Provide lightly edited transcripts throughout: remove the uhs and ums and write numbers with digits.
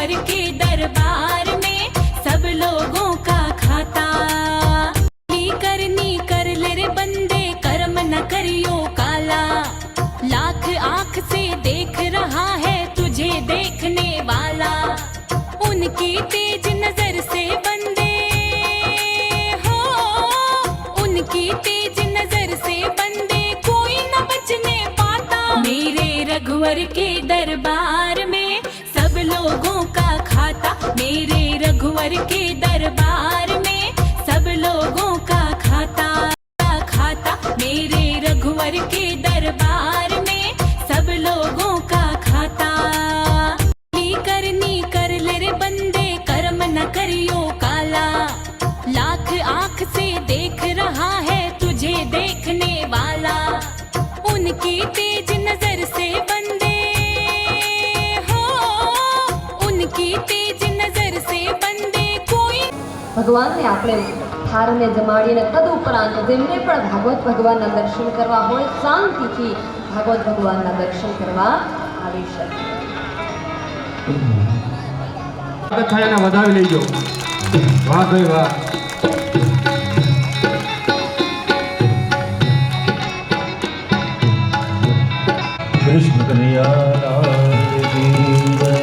रघुवर के दरबार में सब लोगों का खाता। करनी कर ले रे बंदे, कर्म न करियो काला। लाख आंख से देख रहा है तुझे देखने वाला। उनकी तेज नजर से बंदे हो, उनकी तेज नजर से बंदे कोई न बचने पाता। मेरे रघुवर के दरबार में सब लोगों का खाता। मेरे रघुवर के दरबार में सब लोगों का खाता। मेरे रघुवर के दरबार में सब लोगों का खाता। करनी कर ले रे बंदे, कर्म न करियो काला। लाख आंख से देख रहा है तुझे देखने वाला। उनकी तेज नजर से बंदे हो, उनकी तेज नजर से बंदे कोई। भगवान ने આપણે થારને જમાડીને તદ ઉપરાંત જેમને પણ ભાગવત ભગવાનના દર્શન કરવા હોય શાંતિથી ભાગવત ભગવાનના દર્શન કરવા આવી શકે। થાયના વધાવી લેજો। વાહ ભાઈ વાહ। कृष्ण कन्हैया लाल की जय।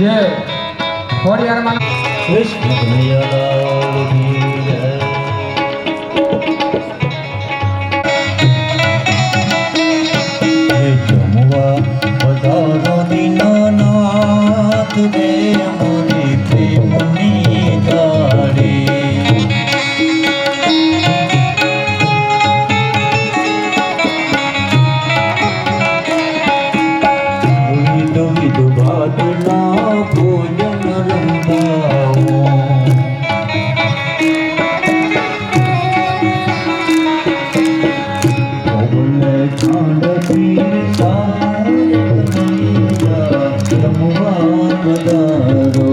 जय खोड़ियार माना। कृष्ण कन्हैया लाल की जय। हे जमुआ पधारो दीनानाथ दे मोरी प्रेमनी धारी। विध भात ना भोजन रंधाओ। बोले खांड पीर सारैया जमुआ पधारो।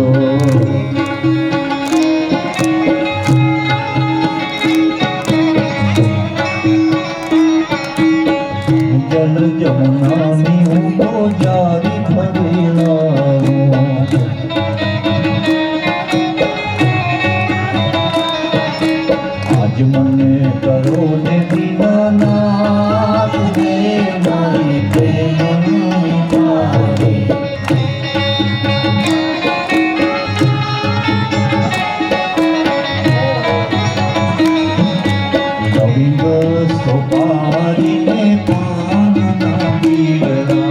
जल जमुना नीहू जारी फरेला। आज मने करो ने दीनानाथ दे मारी प्रेमनी धारी। कविग सोपारी ने पान ना पीगला।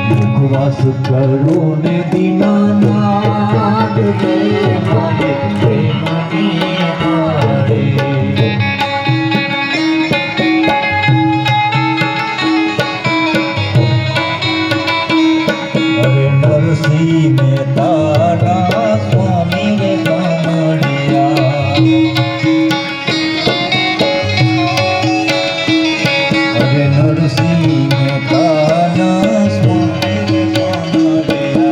मुखवास करो ने दीनानाथ दे मारी प्रेमनी धारी। अरे नरसिंह में तारा स्वामी रे कामड़िया। अरे नरसिंह में तारा स्वामी रे कामड़िया।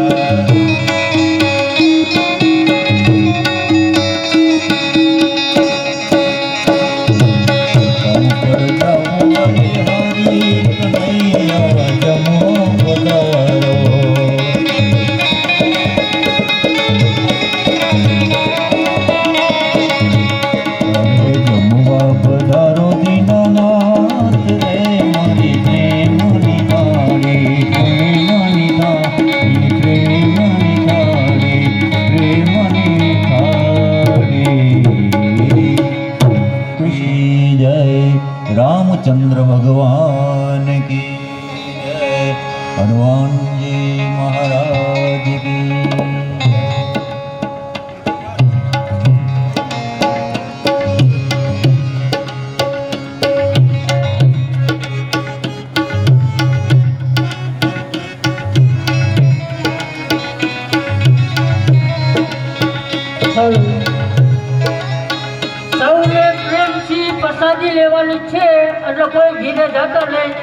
સૌને પ્રેમથી પ્રસાદી લેવાની છે એટલે કોઈ ઘીરે જતા નહીં.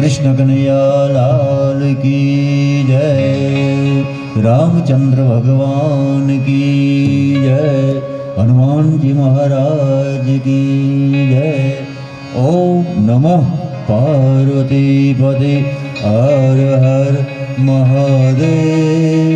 कृष्ण कन्हैया लाल की जय। रामचंद्र भगवान की जय। हनुमान जी महाराज की जय। ओम नमः पार्वती पते हर हर महादेव।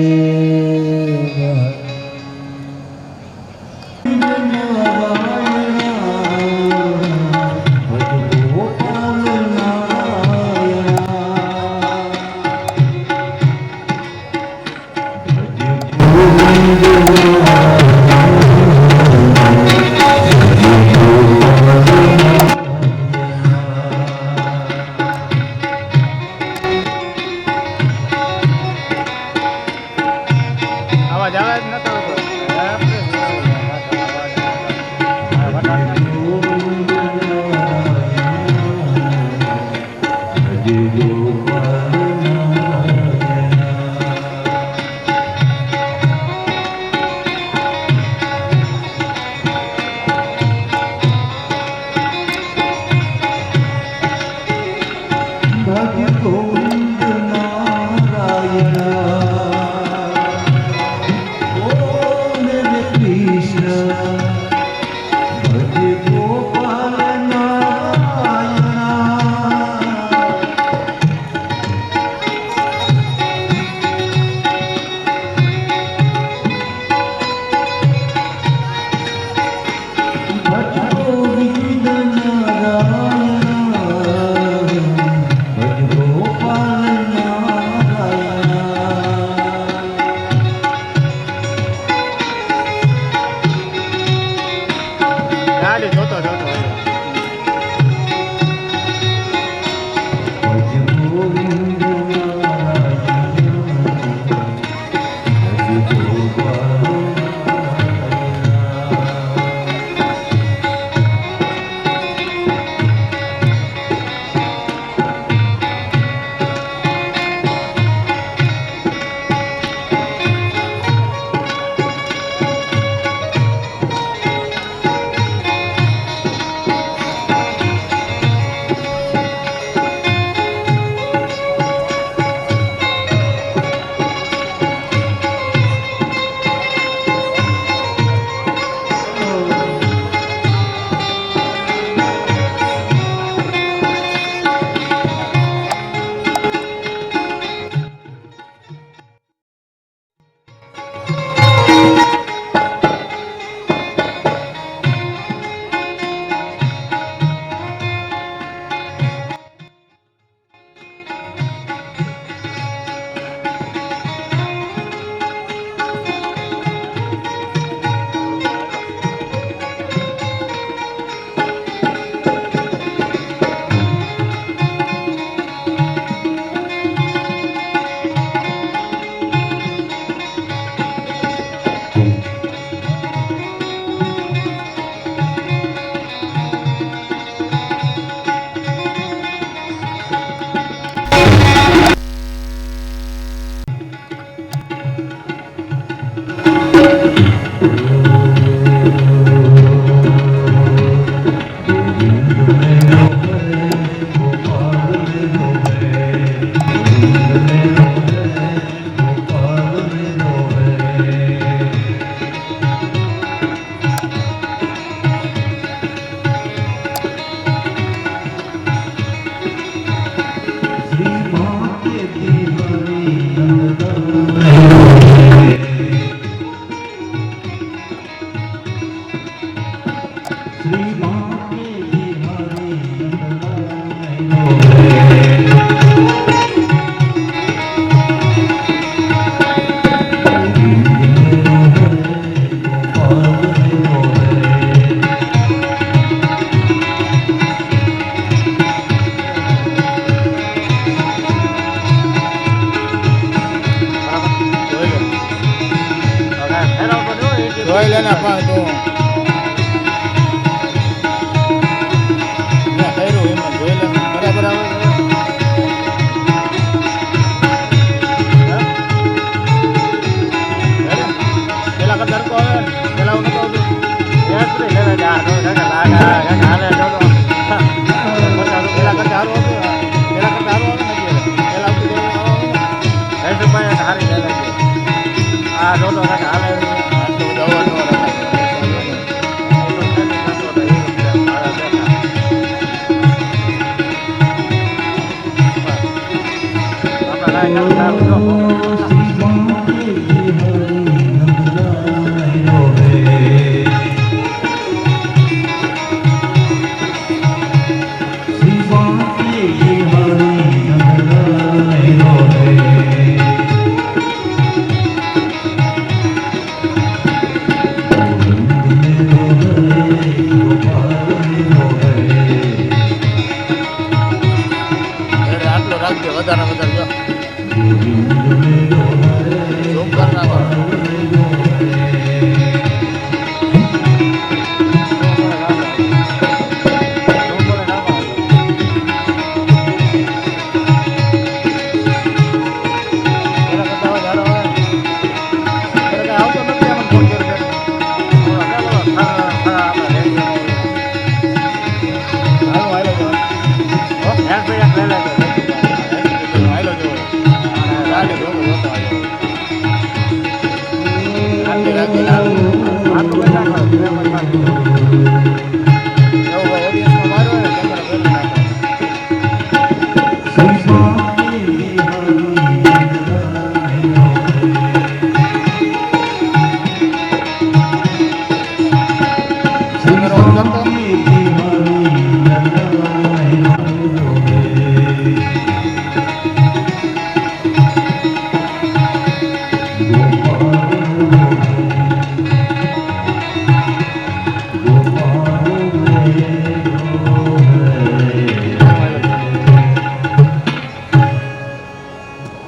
આવાજ આવે જ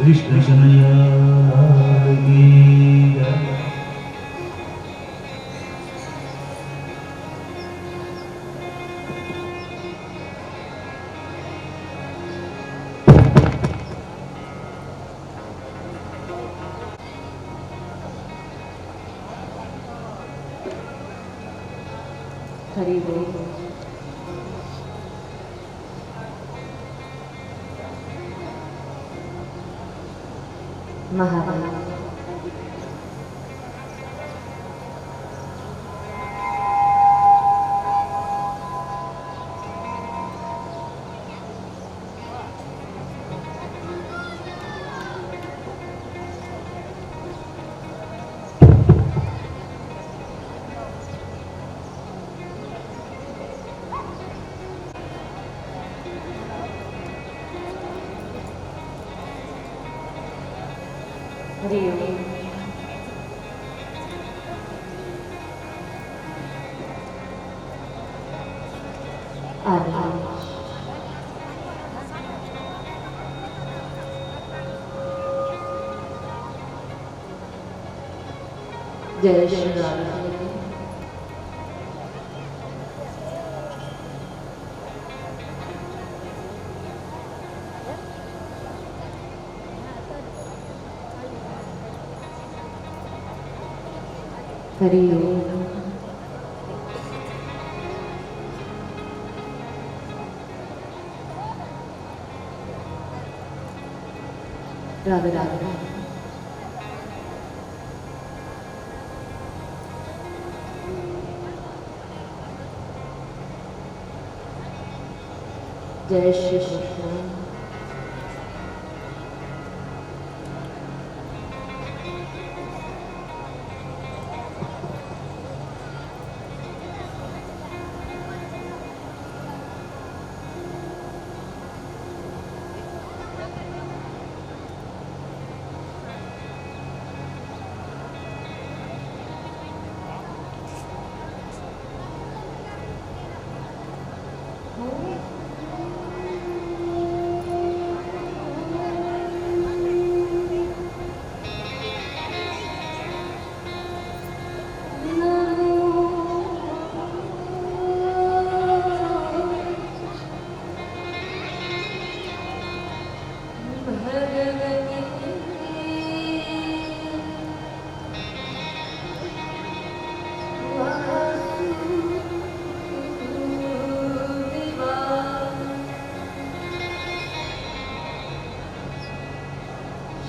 કૃષ્ણ કનૈયા કી જય. હરિ બોલ. મહારાજ હરિ ઓમ. આદેશ. જય શ્રી રામ. હરિ ઓમ. રાધે રાધે. જય શ્રી કૃષ્ણ.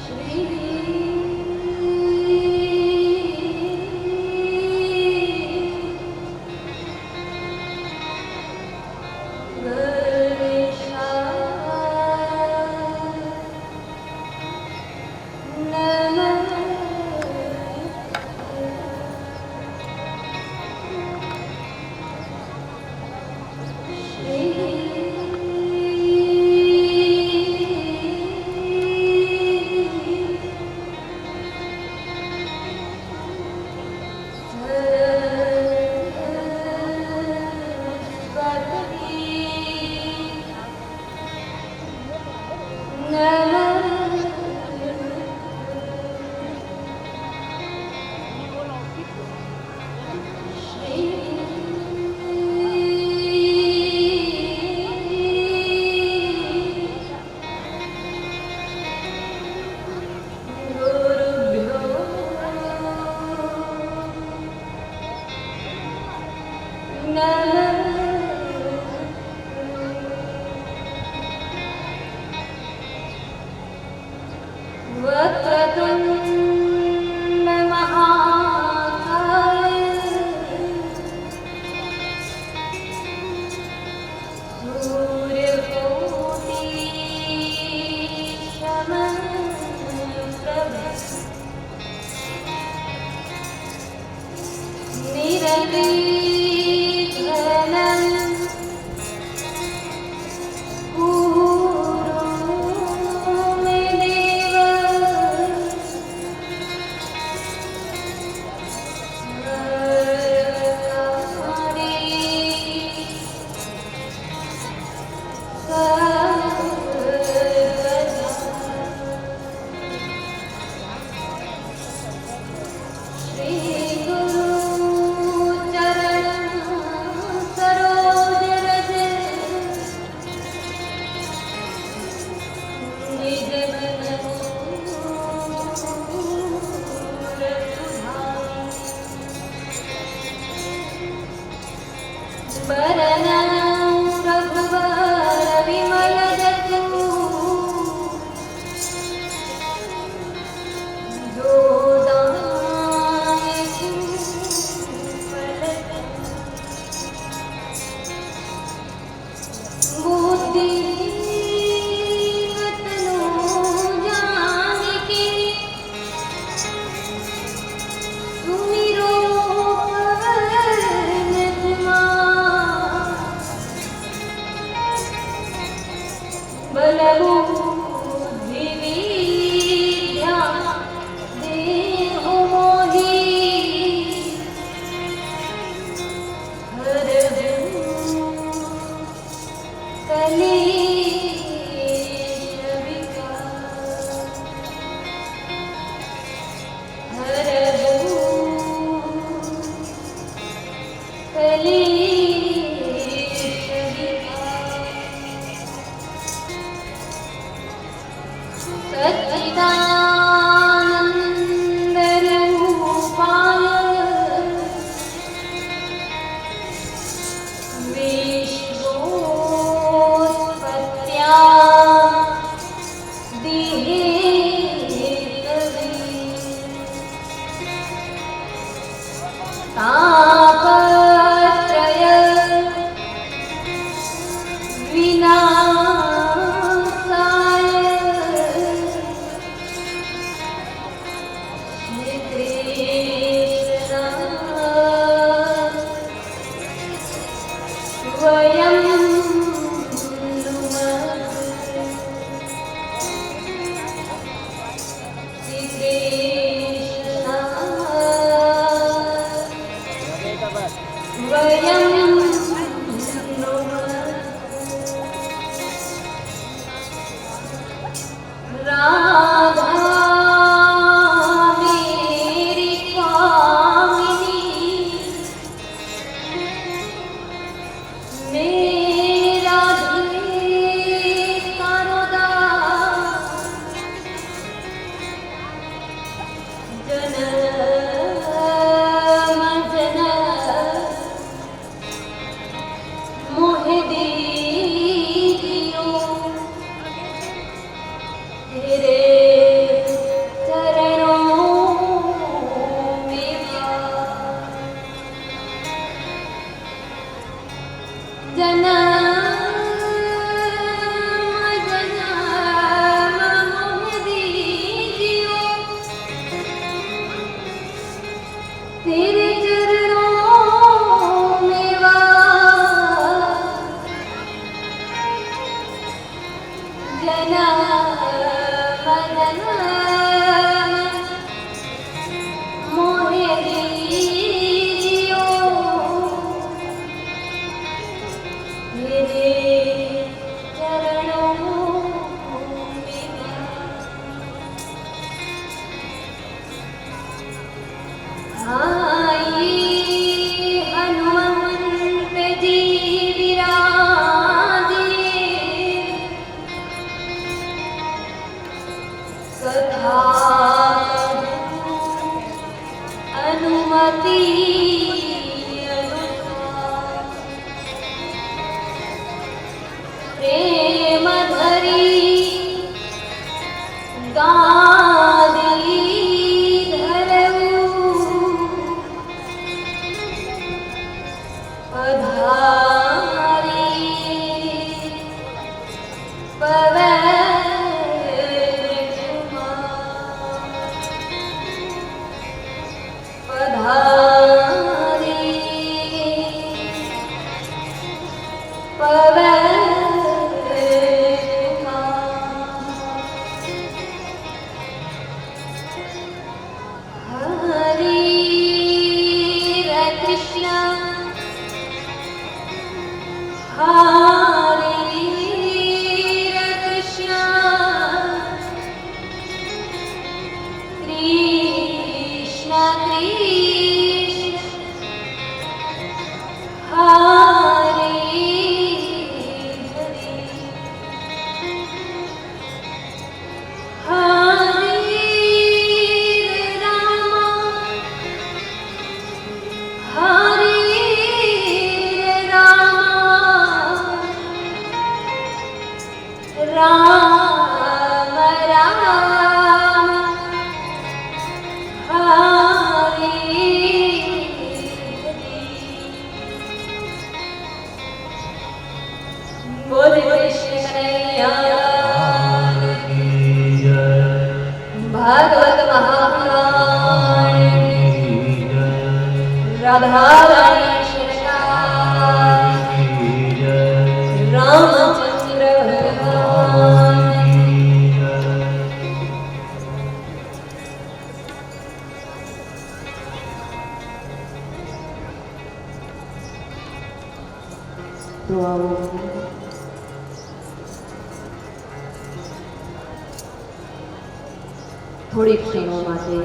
શ્રી वक्रतुण्ड महाकाय सूर्यकोटि समप्रभ निरविघ्नं ભાગવત મહાપુરાણ રાધારાણી સરકાર રામચંદ્ર ભગવાન તો આવો થોડી ક્ષણો માટે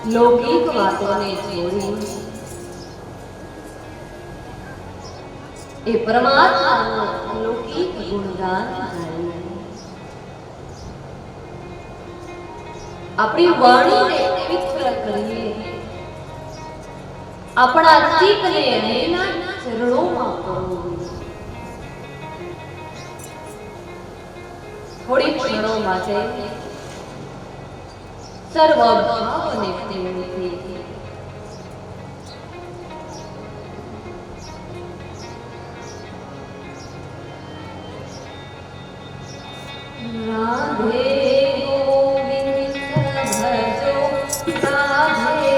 લૌકિક વાતોને છોડી એ પરમાત્માનો લૌકિક ગુણગાન ગાઈએ. આપણી વાણીને પવિત્ર કરીએ, આપણા ચિત્તને એના ચરણોમાં પરોવીએ. થોડી ક્ષણો માટે સર્વ ભાવને પ્રેમથી રાધે ગોવિંદ ભજો રાધે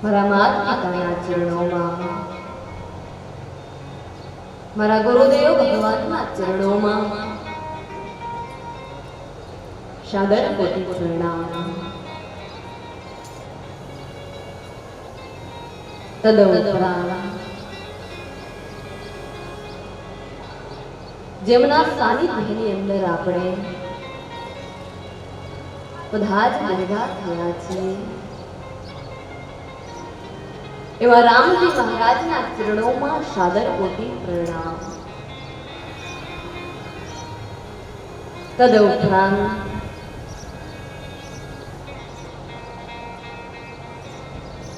મારા માતા પિતાના ચરણોમાં, મારા ગુરુદેવ ભગવાનના ચરણોમાં સાદર કોટી પ્રણામ. તદુપરાંત જેમના સાનિધ્યની અંદર આપણે બધા જ ભેગા થયા છીએ એવા રામજી મહારાજના ચરણોમાં સાદર કોટી પ્રણામ. તદુપરાંત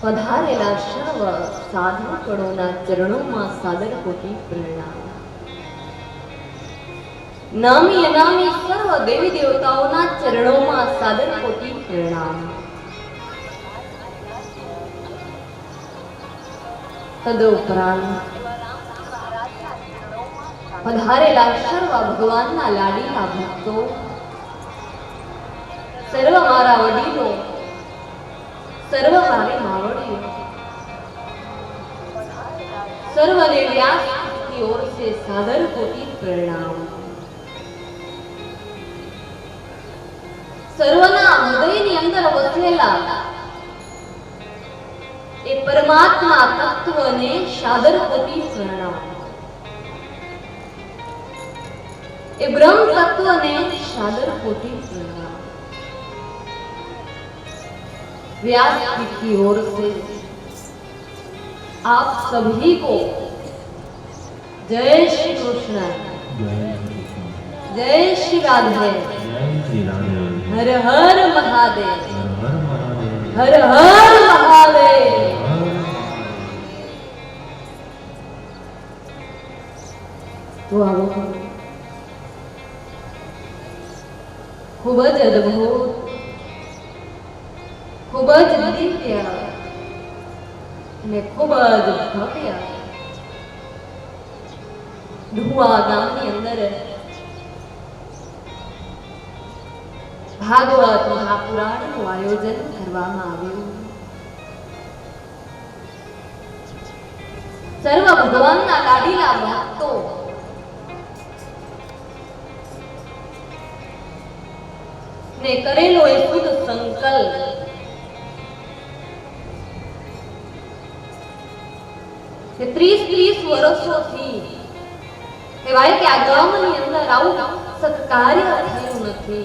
પધારેલા સર્વ સાધુગણોના ચરણોમાં સાદર કોટી પ્રણામ. નામી અનામી સર્વ દેવી દેવતાઓના ચરણોમાં સાદર કોટી પ્રણામ. તદુપરાંત પધારેલા સર્વ ભગવાનના લાડીલા ભક્તો, સર્વ મારા વડીલો, સર્વ મારી માવડીઓ, સર્વને વ્યાસ की ओर से सादर कोटि प्रणाम. સર્વના હૃદયની અંદર વસેલા એ પરમાત્મા તત્વને સાદર કોટી પ્રણામ. એ બ્રહ્મ તત્वને सादर कोटि प्रणाम। व्यासपीठ की ओर से आप सभी को जय श्री कृष्ण, जय श्री राधे, हर हर महादेव, हर हर महादेव। तो आओ, खूब ज अद्भुत, खूब ज दिव्य અને ખૂબ જ ભવ્ય ઢુવા ગામની અંદર ભાગવત મહાપુરાણનું આયોજન કરવામાં આવ્યું। સર્વ ભગવાનના લાડીલા ભક્તો ને કરેલો એ શુદ્ધ સંકલ્પ કે 30 વર્ષોથી કહેવાય કે આ ગામની અંદર આવું સત્કાર્ય થયું નથી।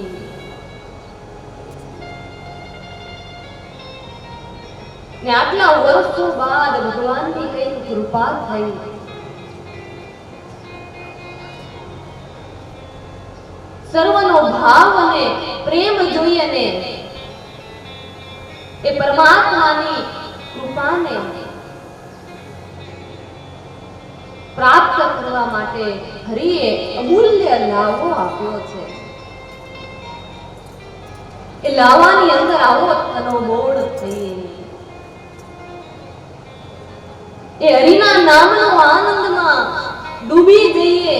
ને આટલા વર્ષો બાદ ભગવાનની કઈ કૃપા થઈ। સર્વનો ભાવ અને પ્રેમ જોઈ અને એ પરમાત્માની કૃપાને प्राप्त करवा माटे हरिए अमूल्य लाभो आप्यो छे। ए लावानी अंदर आवो तनो मोड़ थई ए हरिना नामनो आनंदमां डूबी जईए।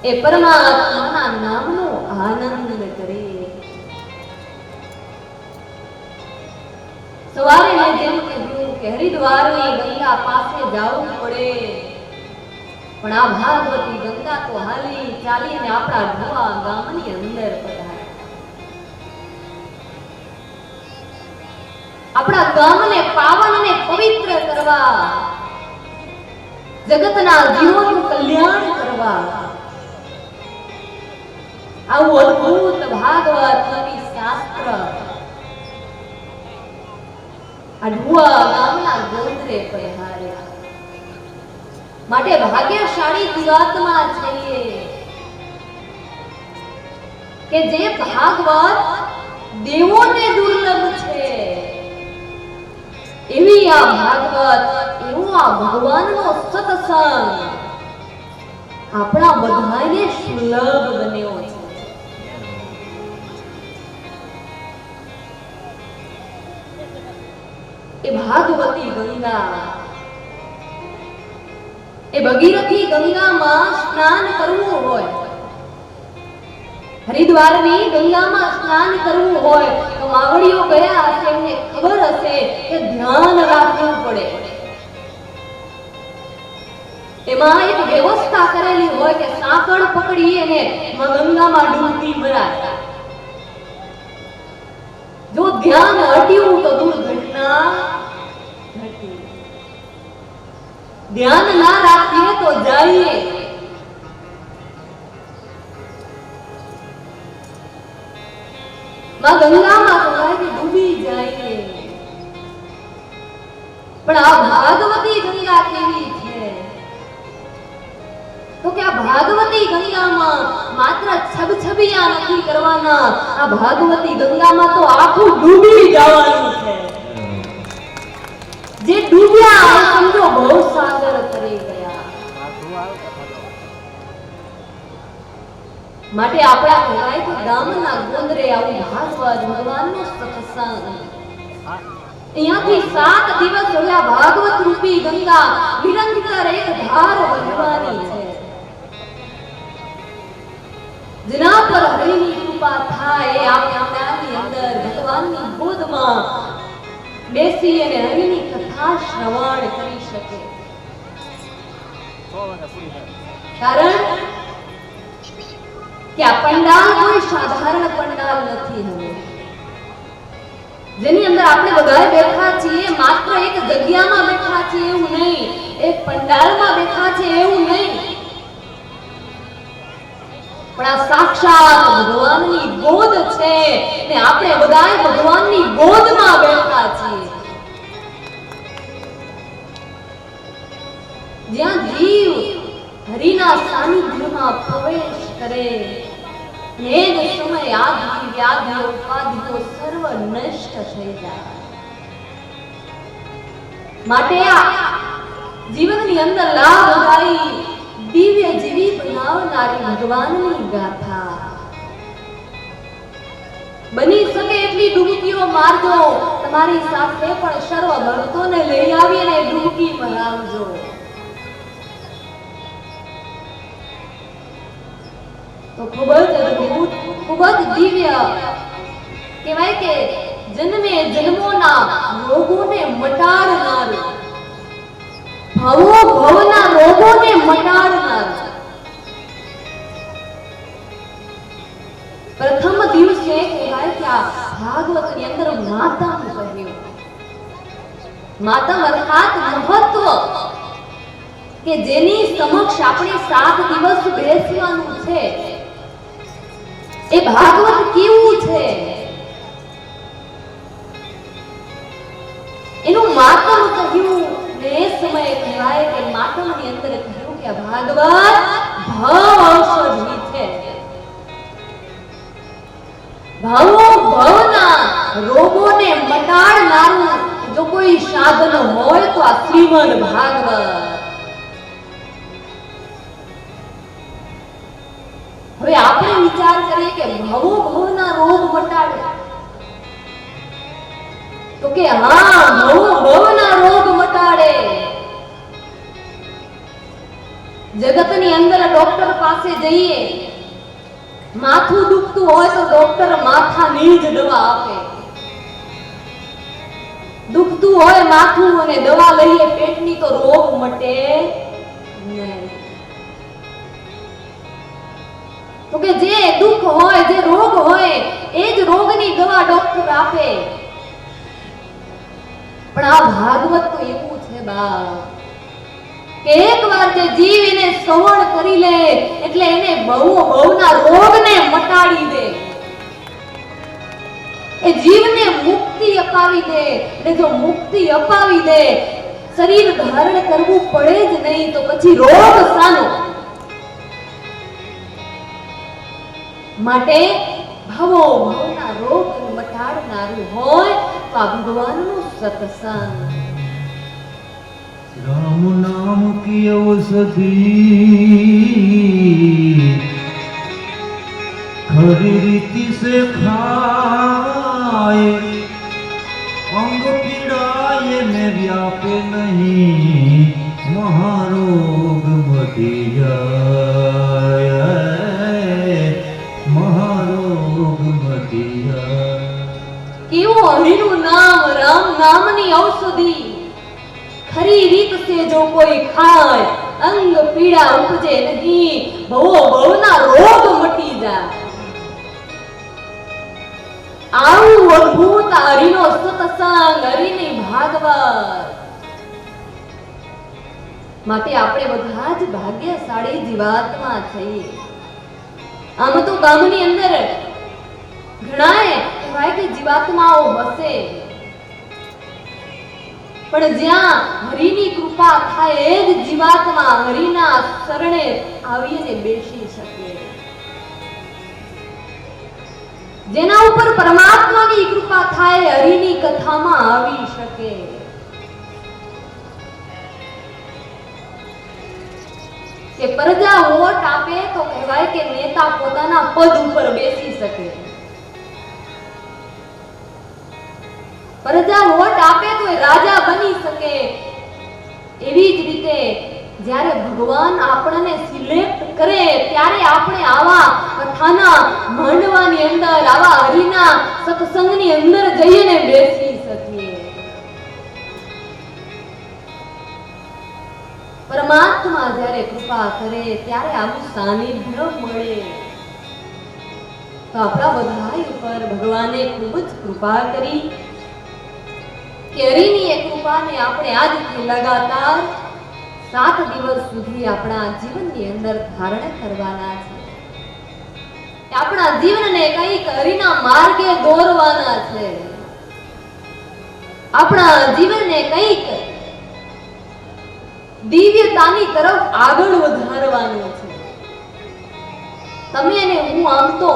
ए परमात्माना नामनो आनंद करे। सवारे ने जेम कह्युं के हरिद्वारनी गंगा पासे जावुं पड़े पण आ भागवती गंगा तो हाली चालीने आपणा ढुवा गामनी अंदर पधारे। आपणा गामने पावन અને પવિત્ર કરવા, જગતના જીવોનું કલ્યાણ કરવા આવું અદ્ભુત ભાગવત કવિ શાસ્ત્ર અઢુઆ ગામના ગોંદરે પધાર્યા। માટે ભાગ્યશાળી જીવાત્મા છીએ કે જે ભાગવત દેવોને દુર્લભ છે એવી આ ભાગવત, એવો આ ભગવાનનો સત્સંગ આપણા બધાને સુલભ બન્યો છે। ए भागवती गंगा ए भगीरथी गंगा में स्नान करवू होय, हरिद्वारनी गंगा में स्नान करवू होय तो मावड़ियो गया हशे, एमने खबर हशे के ध्यान राखवू पड़े। एमां एक व्यवस्था करेली होय के साकण पकड़ी अने गंगा में डूबकी मराय। जो ध्यान हट्યું तो दुर्घटना घटी। ध्यान ना राखिए तो जाइए। मां गंगा में कहाई डूबी जाइए। पण आ भागवती गंगा केवी छे तो क्या भागवती गंगा में मात्र छबछबिया नहीं करवाना, आ भागवती गंगा में तो आखू डूबी जवानुं छे। जे डूब्या समझो भवसागर तरी गया। माटे आपड़ा कहेवाय के गामना गोंदरे आવું ભાગવત ભગવાનનો સત્સંગ અહીંયાથી 7 દિવસ હોયા ભાગવત રૂપી ગંગા નિરંતર એક ધાર વહેવાની છે। जिना पर हरिनी कृपा थाय आपणानी अंदर भगवाननी गोदमां बेसी अने हरिनी कथा श्रवण करी शके। कारण કે આ પંડાલ કોઈ સાધારણ પંડાલ નથી હવે, જેની અંદર આપણે બધાએ બેઠા છીએ માત્ર એક જગ્યામાં બેઠા છીએ એવું નહીં, એક પંડાલમાં બેઠા છે એવું નહીં, પણ આ સાક્ષાત ભગવાનની ગોદ છે ને આપણે બધાય ભગવાનની ગોદમાં બેઠા છીએ. જ્યાં જીવ હરિના સાનિધ્યમાં પ્રવેશ કરે એ જ સમયે આદિ વ્યાધિ ઉપાધિઓ સર્વ નષ્ટ થઈ જાય. માટે આ જીવનની અંદર લાભદાયી દિવ્ય જીવી બનાવનારી ભગવાનની ગાથા. બની શકે એટલી ડૂબકીઓ મારજો, તમારી સાથે પણ સર્વ ભક્તોને લઈ આવીને ડૂબકી મરાવજો. તો ખૂબ જ અદ્ભુત, ખૂબ જ દિવ્ય કહેવાય કે જન્મે જન્મોના રોગોને મટાડનાર, ભવો ભવના રોગોને મટાડનાર. પ્રથમ દિવસે કહેવાય કે આ ભાગવતની અંદર માતમ કહ્યું. માતમ અર્થાત મહત્વ, કે જેની સમક્ષ આપણે 7 દિવસ બેસવાનું છે. એ ભાગવત કેવું છે એનું માતમ કહ્યું. ને એ સમયે કહેવાય કે માતમની અંદર કહ્યું કે ભાગવત ભવ ઔષધિ છે. ભવો ભવના રોગોને મટાડનારું જો કોઈ સાધન હોય તો આ શ્રીમદ ભાગવત. હવે આપણે વિચાર કરીએ કે ભવો ભવના રોગ મટાડે, તો કે હા, ભવો ભવના રોગ મટાડે. જગતની અંદર ડોક્ટર પાસે જઈએ, માથું દુખતું હોય તો ડોક્ટર માથાની જ દવા આપે. દુખતું હોય માથું અને દવા લઈએ પેટની તો રોગ મટે નહીં. તો કે જે દુઃખ હોય, જે રોગ હોય એ જ રોગની દવા ડોક્ટર આપે. પણ આ ભાગવત તો એવું છે બા કે એકવાર જે જીવ એને શ્રવણ કરી લે એટલે એને બહુ બહુના રોગને મટાડી દે. એ જીવને મુક્તિ અપાવી દે. એટલે જો મુક્તિ અપાવી દે, શરીર ધારણ કરવું પડે જ નહીં તો પછી રોગ શાનો? માટે ભવો ભવના રોગ મટાડનારું હોય તો આ ભગવાનનું સત્સંગ. राम नाम की औषधि खरी रीति से खाए, अंग पीड़ाए में व्यापे नहीं, महारोग मटी जाए, महारोग मटी जाए. કેવું હરિનું નામ, રામ નામની ઔષધિ. ખરી રીત સે જો કોઈ ખાય, અંગ પીડા ઉપજે નહીં, ભવો ભવના રોગ મટી જાય. આવું અદ્ભુત હરિનો સત્સંગ, હરિની ભાગવત. માટે આપણે બધા જ ભાગ્યશાળી જીવાત્મા છીએ. આમ તો ગામની અંદર ઘણાએ કહેવાય કે જીવાત્માઓ હશે, પણ જ્યાં હરિની કૃપા થાય એ જ જીવાત્મા હરિના શરણે આવીને બેસી શકે. જેના ઉપર પરમાત્માની કૃપા થાય હરિની કથામાં આવી શકે. કે પ્રજા વોટ આપે તો કહેવાય કે નેતા પોતાના પદ ઉપર બેસી શકે. પ્રજા વોટ આપે તો એ રાજા બની શકે. એવી જ રીતે જ્યારે ભગવાન આપણને સિલેક્ટ કરે ત્યારે આપણે આવા કથાના માંડવાની અંદર, આવા હરિના સત્સંગની અંદર જઈને બેસી શકીએ. પરમાત્મા જ્યારે કૃપા કરે ત્યારે આવું સાનિધ્ય મળે. તો આપણા બધા ઉપર ભગવાને ખૂબ જ કૃપા કરી કે હરિની એ કૃપાને આપણે આજથી લગાતાર 7 દિવસ સુધી આપણા જીવનની અંદર ધારણ કરવાના છે. કે આપણા જીવનને કંઈક હરિના માર્ગે દોરવાના છે, આપણા જીવનને કંઈક દિવ્યતાની તરફ આગળ વધારવાનું છે. તમે અને હું આમ તો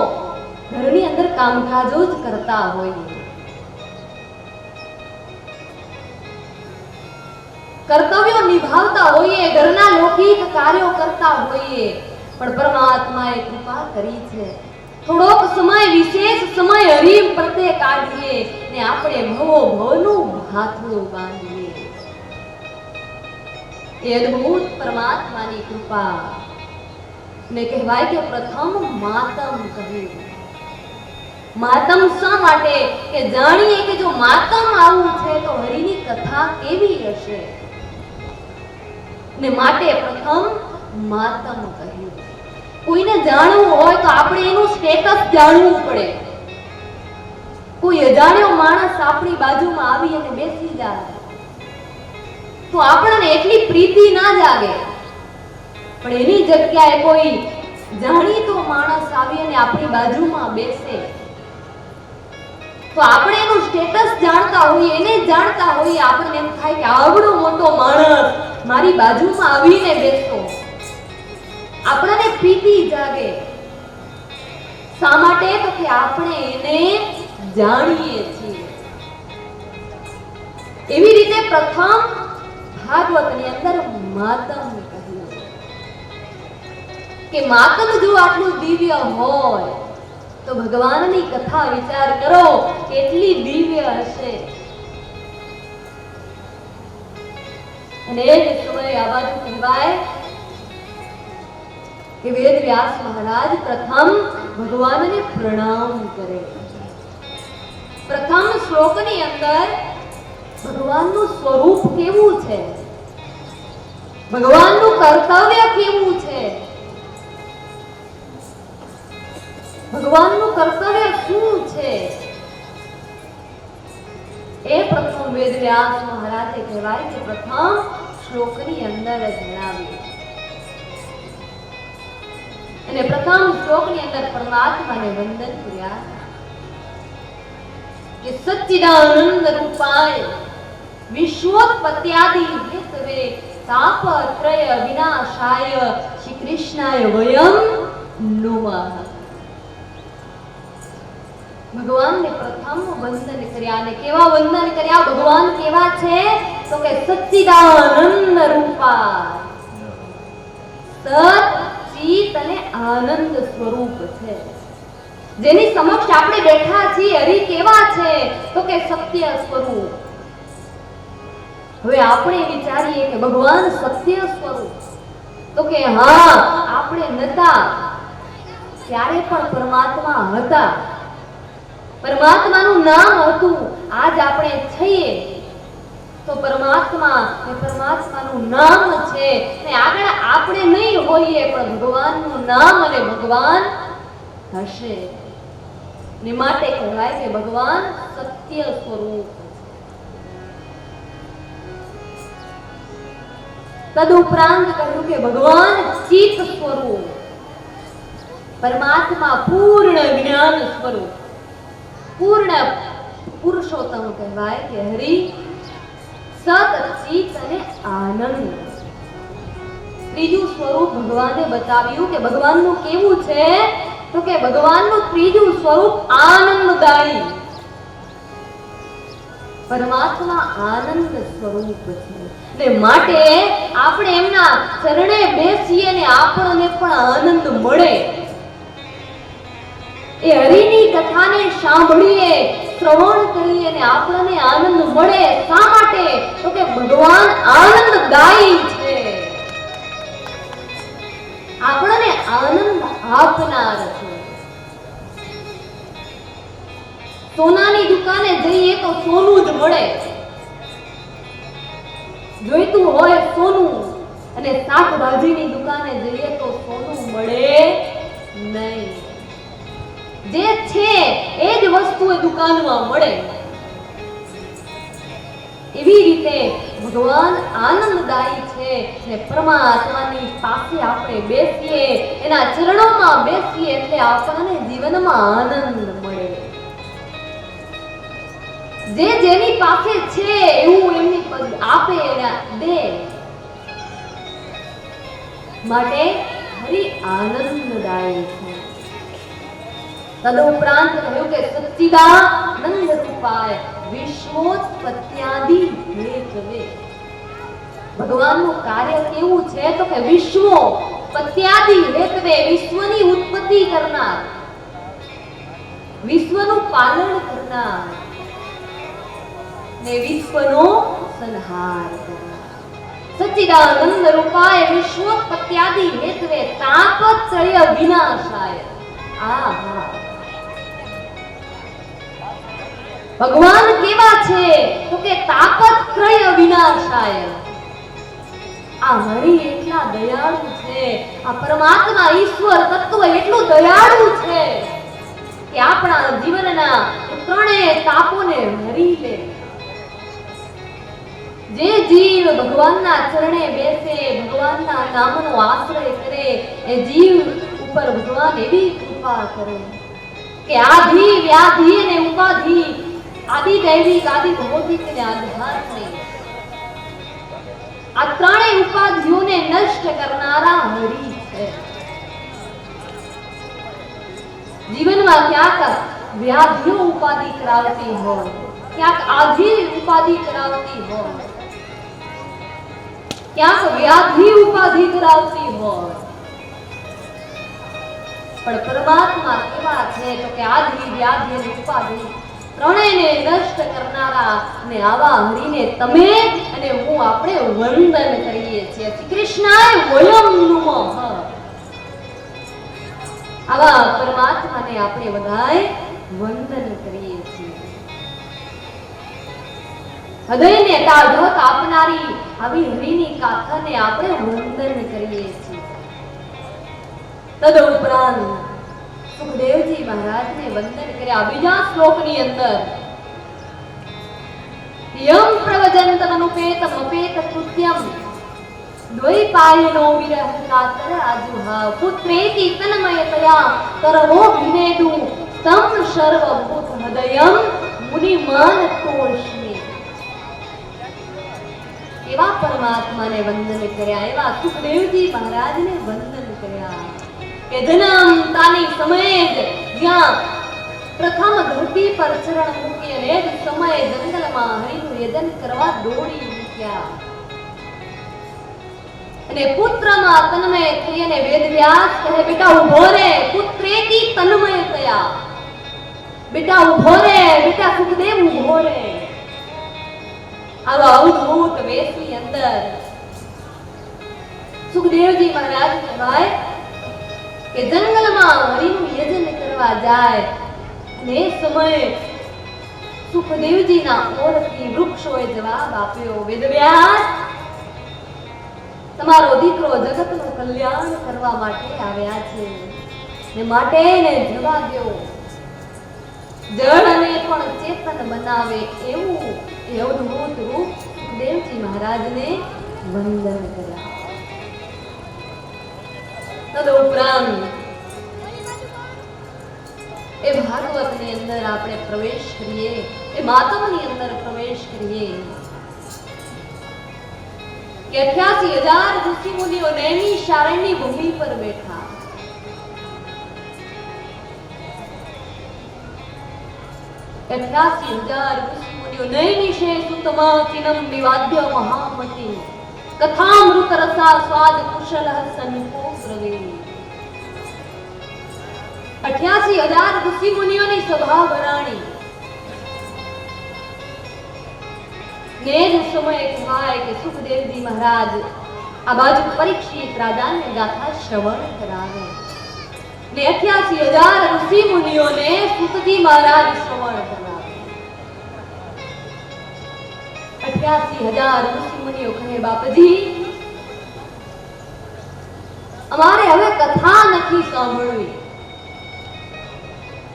ઘરની અંદર કામકાજો જ કરતા હોઈએ, કર્તવ્યો નિભાવતા હોઈએ, ઘરના લૌકિક કાર્યો કરતા હોઈએ, પણ પરમાત્માએ કૃપા કરી છે થોડોક સમય, વિશેષ સમય હરિ પ્રત્યે કાઢીએ ને આપણે ભવો ભવનું હાથું બાંધીએ. એ અદ્ભુત પરમાત્માની કૃપા ને કહેવાય કે પ્રથમ માતમ કહ્યું. માતમ શા માટે? કે જાણીએ કે જો માતમ આવું છે તો હરિની કથા કેવી હશે, ને માટે પ્રથમ માતમ કહ્યું. કોઈને જાણવું હોય તો આપણે એનું સ્ટેટસ જાણવું પડે. કોઈ અજાણ્યો માણસ આપણી બાજુમાં આવી અને બેસી જાય તો આપણને એટલી પ્રીતિ ના જાગે, પણ એની જગ્યાએ કોઈ જાણીતો માણસ આવી અને આપણી બાજુમાં બેસે તો આપણે એનું સ્ટેટસ જાણતા હોઈએ, એને જાણતા હોઈએ, આપણને એમ થાય કે આવડો મોટો માણસ મારી બાજુમાં આવીને બેસો, આપણને પ્રીતિ જાગે. શા માટે? તો કે આપણે એને જાણીએ છીએ. એવી રીતે પ્રથમ ભાગવતની અંદર માતમ કહ્યું કે માતમ જો આટલું દિવ્ય હોય તો ભગવાનની કથા વિચાર કરો કેટલી દિવ્ય હશે. અને એ જ સમયે આ બાજુ કહેવાય કે વેદ વ્યાસ મહારાજ પ્રથમ ભગવાનને પ્રણામ કરે. પ્રથમ શ્લોકની અંદર ભગવાનનું સ્વરૂપ કેવું છે, ભગવાનનું કર્તવ્ય કેવું છે, ભગવાનનું કર્તવ્ય શું છે, એ પ્રથમ વેદ વ્યાસ મહારાજે કહેવાય કે પ્રથમ શ્લોકની અંદર જણાવ્યું. અને પ્રથમ શ્લોકની અંદર પરમાત્માને વંદન કર્યા કે સચ્ચિદાનંદ રૂપાય વિશ્વોત્પત્યાદિ હેતવે તાપત્રય વિનાશાય શ્રી કૃષ્ણાય વયમ નમઃ. ભગવાનને પ્રથમ વંદન કર્યા. અને કેવા વંદન કર્યા? ભગવાન કેવા છે? તો કે સચ્ચિદાનંદ રૂપા, સત ચિત અને આનંદ સ્વરૂપ છે. જેની સમક્ષ આપણે બેઠા છીએ હરિ કેવા છે? તો કે સત્ય સ્વરૂપ. હવે આપણે વિચારીએ કે ભગવાન સત્ય સ્વરૂપ, તો કે હા, આપણે નતા ત્યારે પણ પરમાત્મા હતા, પરમાત્માનું નામ હતું. આજ આપણે છીએ તો પરમાત્મા એ પરમાત્માનું નામ છે, ને આગળ આપણે નહીં હોઈએ પણ ભગવાનનું નામ અને ભગવાન હશે. ને માટે કહેવાય કે ભગવાન સત્ય સ્વરૂપ. તદુપરાંત કહ્યું કે ભગવાન ચિત્ત સ્વરૂપ, પરમાત્મા પૂર્ણ જ્ઞાન સ્વરૂપ, પૂર્ણ પુરુષોત્તમ કહેવાય કે હરિ સત ચિત અને આનંદ. ત્રીજું સ્વરૂપ ભગવાને બતાવ્યું કે ભગવાનનું કેવું છે? તો કે ભગવાનનું ત્રીજું સ્વરૂપ આનંદદાયી. પરમાત્મા આનંદ સ્વરૂપ છે, ને માટે આપણે એમના ચરણે બેસીએ ને આપણને પણ આનંદ મળે. એ હરિની કથાને સાંભળીએ, શ્રવણ કરીએ ને આપણને આનંદ મળે. શા માટે? તો કે ભગવાન આનંદદાયી છે, આપણને આનંદ આપનાર છે. સોનાની દુકાને જઈએ તો સોનું જ મળે, જોઈતું હોય સોનું, અને શાકભાજીની દુકાને જઈએ તો સોનું મળે નહીં. જે છે એ જ વસ્તુ એ દુકાનમાં મળે. એવી રીતે ભગવાન આનંદદાયી છે, ને પરમાત્માની પાસે આપણે બેસીએ, એના ચરણોમાં બેસીએ એટલે આપણને જીવનમાં આનંદ મળે. જે જેની પાસે છે એવું એમની આપે અને દે માટે હરિ આનંદદાયી છે. તદુપરાંત કહ્યું કે સચ્ચિદાનંદ રૂપાય વિશ્વોત્પત્યાદિ હેતવે. ભગવાનનું કાર્ય કેવું છે તો કે વિશ્વોત્પત્યાદિ હેતવે, વિશ્વની ઉત્પત્તિ કરનાર, વિશ્વનું પાલન કરનાર ને વિશ્વનો સંહાર કરનાર. સચ્ચિદાનંદ રૂપાય વિશ્વોત્પત્યાદિ હેતવે તાપત્રય વિનાશાય. આહા, ભગવાન કેવા છે તો કે તાપત્રય વિનાશાય. આ હરિ એટલા દયાળુ છે, આ પરમાત્મા ઈશ્વર તત્વ એટલું દયાળુ છે કે આપણા જીવનના ત્રણેય તાપોને હરી લે. જે જીવ ભગવાનના ચરણે બેસે, ભગવાનના નામનો આશ્રય કરે, એ જીવ ઉપર ભગવાન એવી કૃપા કરે કે આધિ વ્યાધિ અને ઉપાધિ, આદિ દૈવિક આદિ ભૌતિક અને આધ્યાત્મિક, આ ત્રણેય ઉપાધિઓને નષ્ટ કરનારા હરિ છે. જીવનમાં ક્યાંક વ્યાધિઓ ઉપાધિ કરાવતી હોય, ક્યાંક આધિ ઉપાધિ કરાવતી હોય, ક્યાંક વ્યાધિ ઉપાધિ કરાવતી હોય, પણ પરમાત્મા કેવા છે તો કે આધિ વ્યાધિ અને ઉપાધિ ત્રણેયને નષ્ટ કરનારા ને આવા હરિને તમે અને હું આપણે વંદન કરીએ છીએ. શ્રી કૃષ્ણાય વયમ નમઃ. આવા પરમાત્માને આપણે બધાય વંદન કરીએ છીએ. હૃદયને તાઢક આપનારી આવી હરિની ગાથાને આપણે વંદન કરીએ છીએ. તદુપરાંત સુખદેવજી મહારાજને વંદન કર્યા. બીજા શ્લોકની અંદર યમ પ્રવજંતમ અનુપેતમ અપેત કૃત્યમ દ્વૈપાયનો વિરહ કાતર આજુહા પુત્રેતિ તન્મયતયા તરવો વિનેદુ તમ સર્વભૂત હૃદયમ મુનિમાન તોષ્મે. એવા પરમાત્માને વંદન કર્યા, એવા સુખદેવજી મહારાજને વંદન કર્યા કે જન્મતાની સમયે જ જ્યાં પ્રથમ ધરતી પર ચરણ મૂકી અને એ જ સમયે જંગલમાં હરિનું યજન કરવા દોડી મૂક્યા અને પુત્રમાં તન્મય થઈ અને વેદવ્યાસ કહે બેટા ઉભો રે, પુત્રેતી તન્મય થયા, બેટા ઉભો રે, બેટા સુખદેવ ઉભો રે. આવા અવધૂત વેશની અંદર સુખદેવજી મહારાજ કહેવાય કે જંગલમાં હરિનું યજન કરવા જાય અને એ સમયે સુખદેવજીના ઓરથી વૃક્ષોએ જવાબ આપ્યો, વેદવ્યાસ તમારો દીકરો જગતનું કલ્યાણ કરવા માટે આવ્યા છે ને માટે એને જવા દો. જળને પણ ચેતન બનાવે એવું એ અવધૂત રૂપ સુખદેવજી મહારાજને વંદન કર્યા. તદુપરાંત એ ભાગવતની અંદર આપણે પ્રવેશ કરીએ, એ માતમની અંદર પ્રવેશ કરીએ કે 88,000 ઋષિ મુનિઓ નૈની શારણ્યની ભૂમિ પર બેઠા. 88,000 ઋષિ મુનિઓ નૈનિશે સુતમા કિનમ નિવાદ્ય મહામતિ કથામૃત રસા સ્વાદ કુશલ સંકો પ્રવે. 88,000 ઋષિ મુનિઓની સભા ભરાણી ને જ સમયે કહેવાય કે સુખદેવજી મહારાજ આ બાજુ પરીક્ષિત રાજાને ગાથા શ્રવણ કરાવે ને 88,000 ઋષિ મુનિઓને સુતજી મહારાજ શ્રવણ કરાવે. 88,000 ઋષિ મુનિઓ કહે બાપજી અમારે હવે કથા નથી સાંભળવી,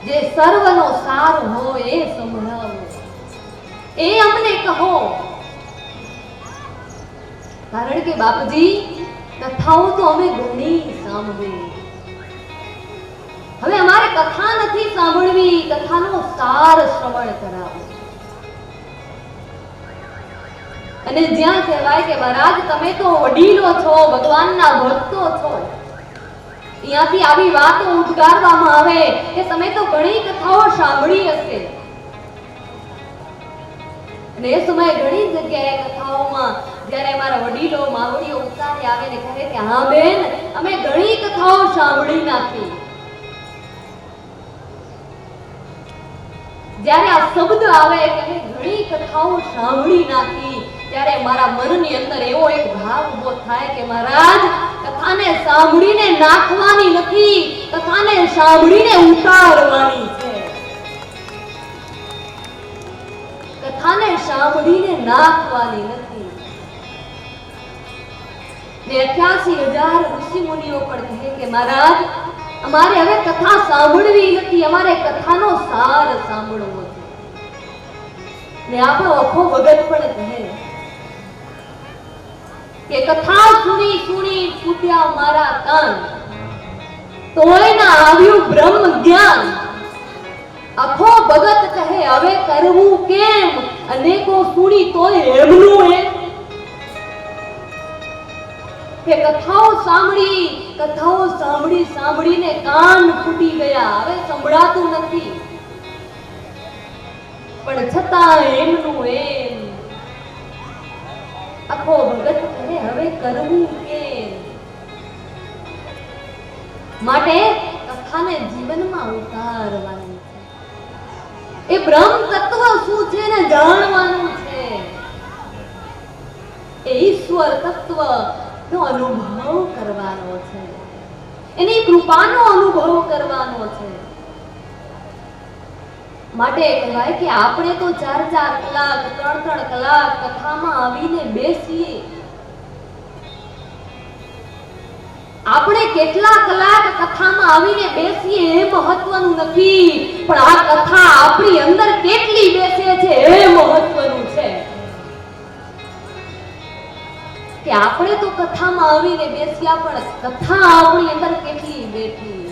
જે સર્વનો સાર હોય એ સંભળાવો, એ અમને કહો. કારણ કે બાપજી કથાઓ તો અમે ઘણી સાંભળી, હવે અમારે કથા નથી સાંભળવી, કથાનો સાર શ્રવણ કરાવો. અને જ્યાં કહેવાય કે મહારાજ તમે તો વડીલો છો, ભગવાનના ભક્તો છો, ત્યાંથી આવી વાતો ઉદ્ગારવામાં આવે કે તમે તો ઘણી કથાઓ સાંભળી હશે. અને એ સમયે ઘણી જગ્યાએ કથાઓમાં જ્યારે અમારા વડીલો માવડીઓ ઉતારી આવે ને કહે કે હા બેન અમે ઘણી કથાઓ સાંભળી નાખી. જ્યારે આ શબ્દ આવે કે અમે ઘણી કથાઓ સાંભળી નાખી, ત્યારે મારા મનની અંદર એવો એક ભાવ ઉભો થાય કે મહારાજ કથાને સાંભળીને નાખવાની નથી, કથાને સાંભળીને ઉતારવાની છે. કથાને સાંભળીને નાખવાની નથી. ને 88,000 ઋષિ મુનિઓ પણ કહે કે મહારાજ અમારે હવે કથા સાંભળવી નથી, અમારે કથાનો સાર સાંભળવો છે. ને આપણો અખો ભગત પણ કહે કે કથા સુની સુની ફૂટ્યા મારા કાન, તોય ના આવ્યું બ્રહ્મ જ્ઞાન. અખો ભગત કહે હવે કરવું કેમ, અનેકો સુની તોય એમનું એમ. કે કથાઓ સાંભળી સાંભળીને કાન ફૂટી ગયા, હવે સંભળાતું નથી, પણ છતાં એમનું એમ. આખો ભગત કહે હવે કરવું કેમ. માટે કથાને જીવનમાં ઉતારવાની છે. એ બ્રહ્મ તત્વ શું છે ને જાણવાનું છે. એ ઈશ્વર તત્વ નો અનુભવ કરવાનો છે, એની કૃપાનો અનુભવ કરવાનો છે. માટે કહેવાય કે આપણે તો 4-4 કલાક 3-3 કલાક કથામાં આવીને બેસીએ. આપણે કેટલા કલાક કથામાં આવીને બેસીએ એ મહત્વનું નથી, પણ આ કથા આપણી અંદર કેટલી બેસે છે એ મહત્વનું છે. કે આપણે તો કથામાં આવીને બેસ્યા, પણ કથા આપણી અંદર કેટલી બેઠી.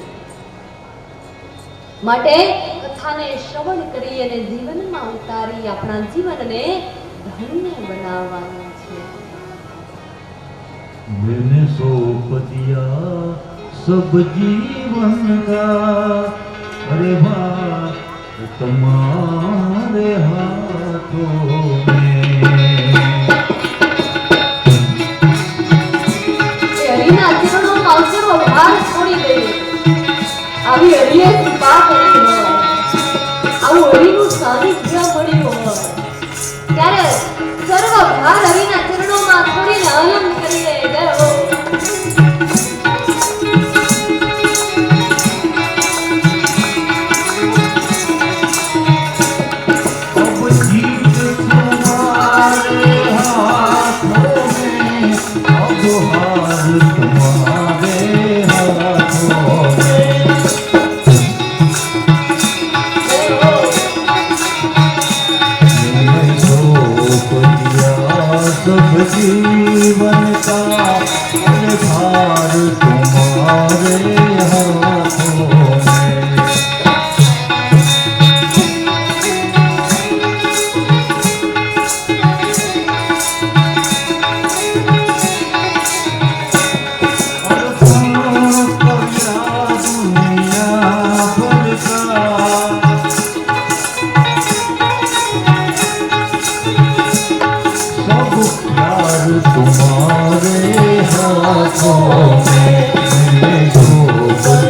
માટે કથાને શ્રવણ કરી અને જીવનમાં ઉતારી આપણા જીવનને ધન્ય બનાવવાનું છે. मैंने सौंप दिया सब जीवन का, अरे भार तुम्हारे हाथों में. હરિના ચરણોમાં અવસરો ભાર છોડી દે, આવી હરિએ કૃપા કરી હોય, આવું હરિનું સાનિધ્ય મળ્યું હોય, ત્યારે સર્વ ભાર હરિના ચરણોમાં છોડીને આનંદ કરીએ. જય હો. अब जीत तुम्हारे हाथों में, अब हार तुम्हारे हाथों में. मैंने सौंप दिया सब जीवन का, अरे भार तुम्हारे हाथों में. और तुम कविया दुनिया भर का, सब प्यार तुम्हारे हाथों में. मैंने सौंप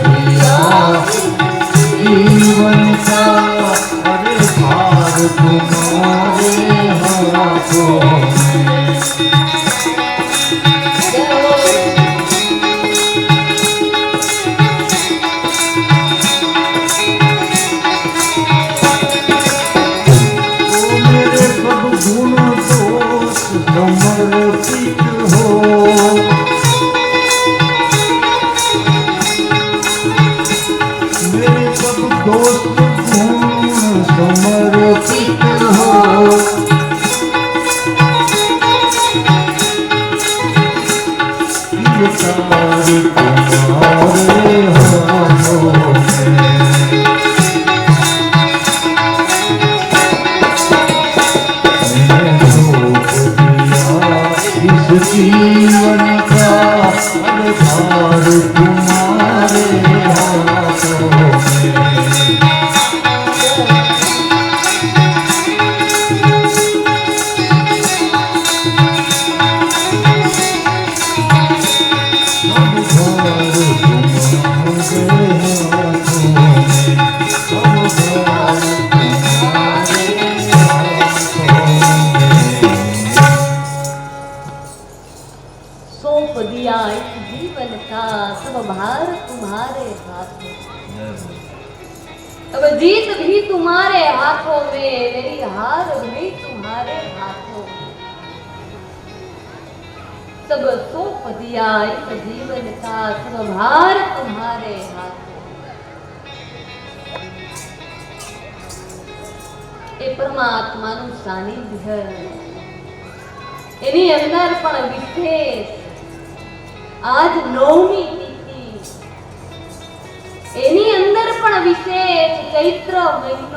सौंप दिया इस जीवन का सब भार तुम्हारे हाथों में। अब जीत भी तुम्हारे हाथों में, मेरी हार भी तुम्हारे हाथों में। सब सौंप दिया इस जीवन का सब भार तुम्हारे हाथों में। એ પરમાત્માનું સાનિધ્ય એની અંદર પણ વિશેષ આજ 9મી તિથિ એની અંદર પણ વિશેષ ચૈત્ર મહિનો